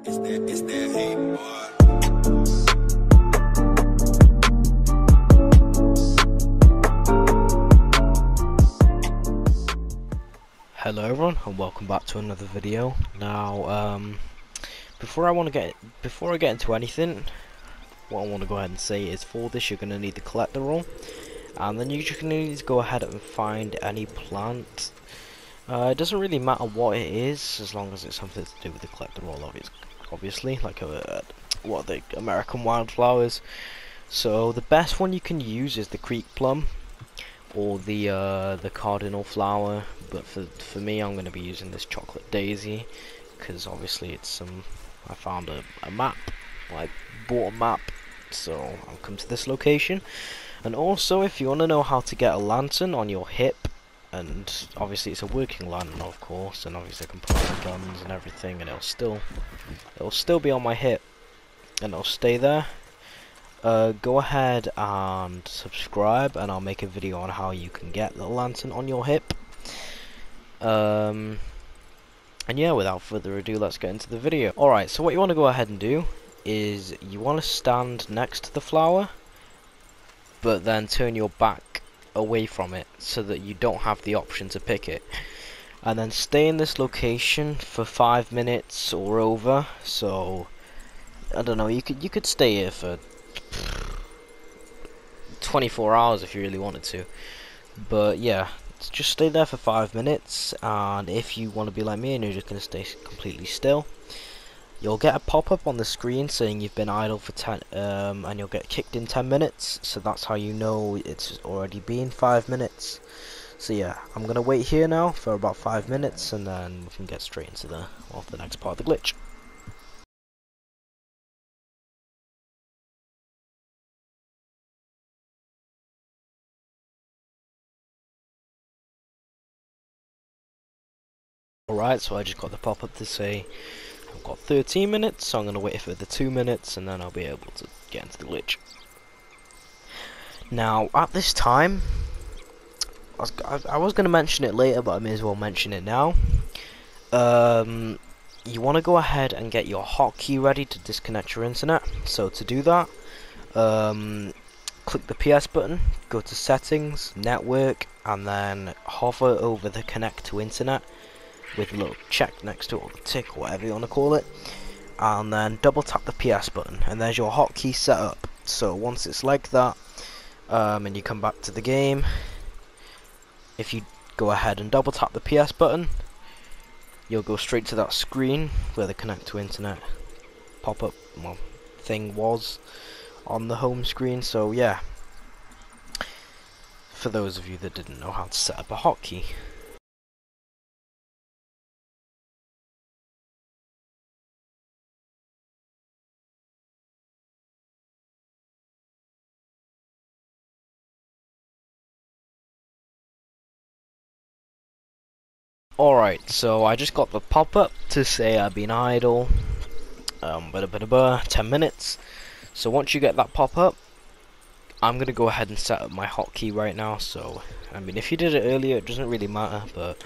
It's that heat, boy. Hello everyone, and welcome back to another video. Now, before I get into anything, what I want to go ahead and say is for this you're going to need the collector roll, and then you're just going to need to go ahead and find any plant. It doesn't really matter what it is, as long as it's something to do with the collector roll, obviously, like what the American wildflowers. So the best one you can use is the creek plum, or the cardinal flower, but for me I'm going to be using this chocolate daisy, because obviously it's I found a map, I bought a map, so I'll come to this location. And also, if you want to know how to get a lantern on your hip, and obviously it's a working lantern of course, and obviously I can put on the guns and everything, and it'll still be on my hip, and it'll stay there. Go ahead and subscribe, and I'll make a video on how you can get the lantern on your hip. And yeah, without further ado, let's get into the video. Alright, so what you want to go ahead and do is you want to stand next to the flower, but then turn your back away from it so that you don't have the option to pick it. And then stay in this location for 5 minutes or over. So I don't know, you could stay here for 24 hours if you really wanted to, but yeah, just stay there for 5 minutes. And if you want to be like me and you're just going to stay completely still, you'll get a pop-up on the screen saying you've been idle for 10 and you'll get kicked in 10 minutes, so that's how you know it's already been 5 minutes. So yeah, I'm going to wait here now for about 5 minutes, and then we can get straight into the next part of the glitch. Alright, so I just got the pop-up to say I've got 13 minutes, so I'm going to wait for the 2 minutes, and then I'll be able to get into the glitch. Now, at this time, I was going to mention it later, but I may as well mention it now. You want to go ahead and get your hotkey ready to disconnect your internet. So to do that, click the PS button, go to settings, network, and then hover over the connect to internet with a little check next to it, or tick, or whatever you want to call it, and then double tap the PS button, and there's your hotkey set up. So once it's like that, and you come back to the game, if you go ahead and double tap the PS button, you'll go straight to that screen where the connect to internet pop-up thing was on the home screen. So yeah, for those of you that didn't know how to set up a hotkey. Alright, so I just got the pop-up to say I've been idle 10 minutes. So once you get that pop-up, I'm gonna go ahead and set up my hotkey right now. So I mean, if you did it earlier, it doesn't really matter, but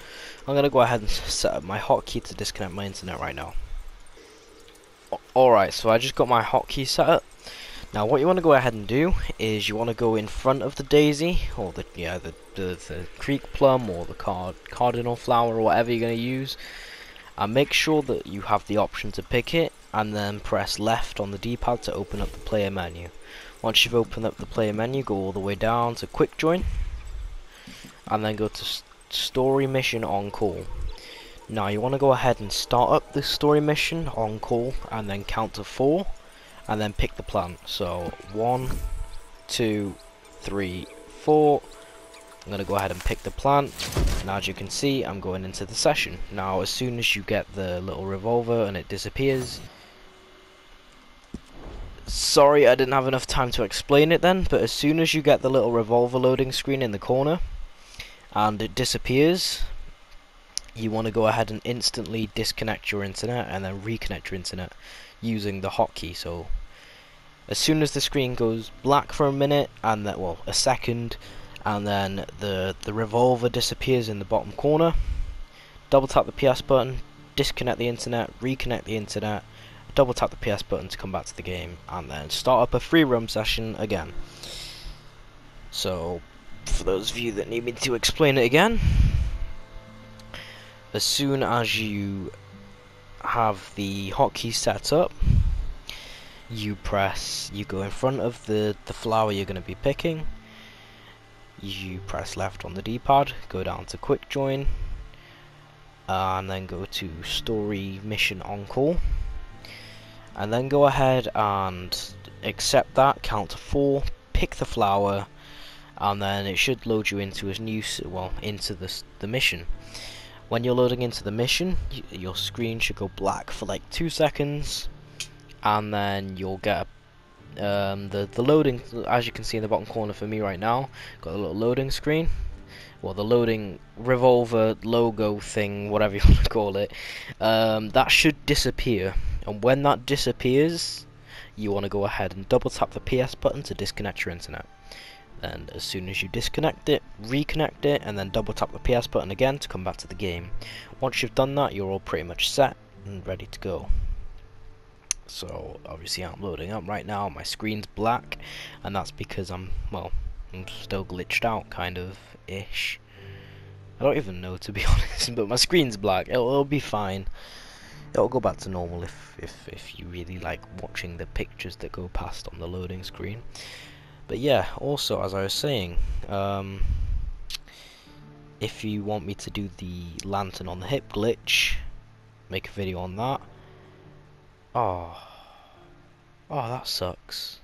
I'm gonna go ahead and set up my hotkey to disconnect my internet right now. Alright, so I just got my hotkey set up. Now what you want to go ahead and do is you want to go in front of the daisy, or the creek plum, or the cardinal flower, or whatever you're going to use, and make sure that you have the option to pick it, and then press left on the D-pad to open up the player menu. Once you've opened up the player menu, go all the way down to quick join, and then go to story mission on call. Now you want to go ahead and start up the story mission on call, and then count to 4, and then pick the plant. So 1, 2, 3, 4. I'm going to go ahead and pick the plant, and as you can see, I'm going into the session. Now as soon as you get the little revolver and it disappears, sorry I didn't have enough time to explain it then, but as soon as you get the little revolver loading screen in the corner and it disappears, you want to go ahead and instantly disconnect your internet and then reconnect your internet using the hotkey. So as soon as the screen goes black for a minute, and that, well, a second, and then the revolver disappears in the bottom corner, double tap the PS button, disconnect the internet, reconnect the internet, double tap the PS button to come back to the game, and then start up a free roam session again. So, for those of you that need me to explain it again, as soon as you have the hotkey set up, you go in front of the flower you're going to be picking, you press left on the D-pad, go down to quick join, and then go to story mission on call, and then go ahead and accept that, count to 4, pick the flower, and then it should load you into into the mission. When you're loading into the mission, your screen should go black for like 2 seconds, and then you'll get the loading, as you can see in the bottom corner for me right now, got a little loading screen, well, the loading revolver logo thing, whatever you want to call it, that should disappear, and when that disappears, you want to go ahead and double tap the PS button to disconnect your internet. And as soon as you disconnect it, reconnect it, and then double tap the PS button again to come back to the game. Once you've done that, you're all pretty much set and ready to go. So obviously I'm loading up right now, my screen's black, and that's because I'm still glitched out, kind of ish. I don't even know, to be honest, but my screen's black. It'll be fine. It'll go back to normal if you really like watching the pictures that go past on the loading screen. But yeah, also, as I was saying, if you want me to do the lantern on the hip glitch, make a video on that. Oh, that sucks.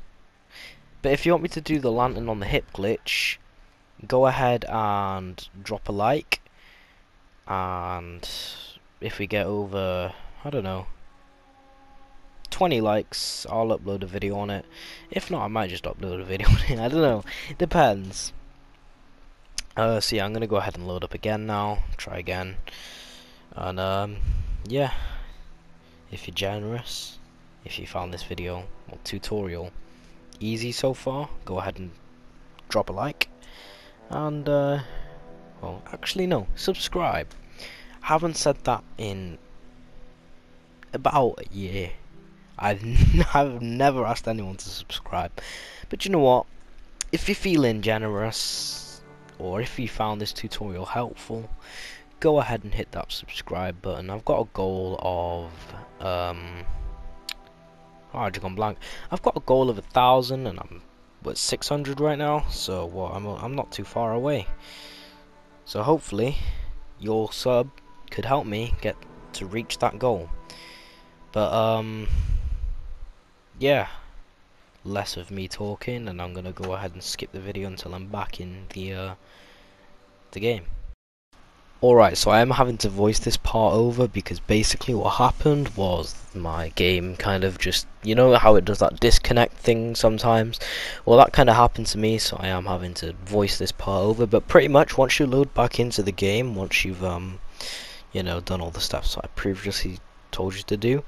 But if you want me to do the lantern on the hip glitch, go ahead and drop a like, and if we get over, I don't know, 20 likes, I'll upload a video on it. If not, I might just upload a video on it. I don't know, it depends. So yeah, I'm gonna go ahead and load up again now, try again, and yeah, if you're generous, if you found this video or tutorial easy so far, go ahead and drop a like, and well, actually no, subscribe. Haven't said that in about a year. I've never asked anyone to subscribe, but you know what, if you're feeling generous, or if you found this tutorial helpful, go ahead and hit that subscribe button. I've got a goal of I've gone blank. I've got a goal of 1,000, and I'm at 600 right now, so I'm not too far away. So hopefully your sub could help me get to reach that goal. But yeah, less of me talking, and I'm gonna go ahead and skip the video until I'm back in the game. Alright, so I am having to voice this part over because basically what happened was my game kind of just, you know how it does that disconnect thing sometimes? Well, that kind of happened to me, so I am having to voice this part over. But pretty much once you load back into the game, once you've you know, done all the steps I previously told you to do,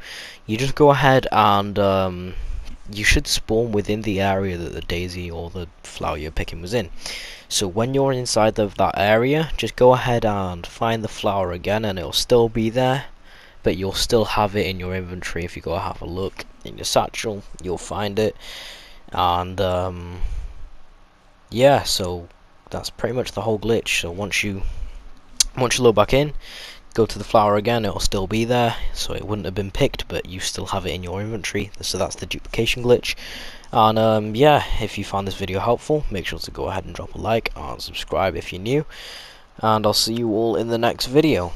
you just go ahead and you should spawn within the area that the daisy or the flower you're picking was in. So when you're inside of that area, just go ahead and find the flower again, and it'll still be there, but you'll still have it in your inventory. If you go have a look in your satchel, you'll find it. And yeah, so that's pretty much the whole glitch. So once you load back in, go to the flower again, it'll still be there, so it wouldn't have been picked, but you still have it in your inventory. So that's the duplication glitch. And yeah, if you found this video helpful, make sure to go ahead and drop a like and subscribe if you're new, and I'll see you all in the next video.